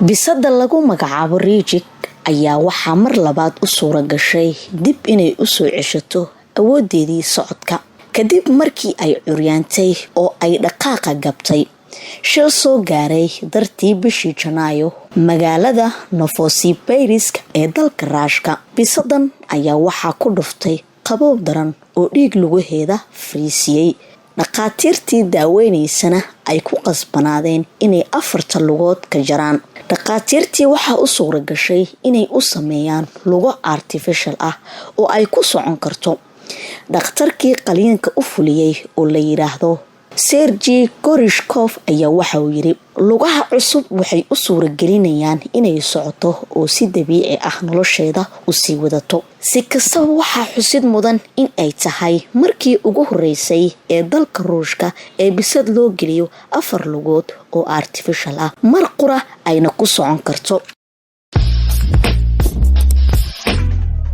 bisada lagu magacaabo Rijik ayaa waxaa mar labaad u suura gashay dib inay u soo ceshato awoodeedii socodka kadib markii ay curyaantay oo ay dhaqaaqa gabtay shil soo gaaray dartii bishii Janaayo magaalada Novosibirsk ee dalka Raashka. Bisadan ayaa waxaa ku dhuftay qabow daran oo dhiig lugaheeda fariisiyay. dhaqaatiirtii daaweynaysan ay ku qasbanaadeen inay 4 lugood ka jaraan. dhaqaatiirtii waxaa u suura gashay inay u sameeyaan lugo artificial ah oo ay ku socon karto. dhakhtarkii qaliinka u fuliyay oo la yiraahdo Sergey Gorishkov ayaa waxa uu yiri lugaha cusub waxay u suura gelinayaan inay socoto oo si dabiici ah nolosheeda u sii wadato. Si kastaba waxaa xusid mudan in ay tahay markii ugu horeysay ee dalka Ruushka ee bisad loo geliyo 4 lugood oo artificial ah mar qura ayna ku socon karto.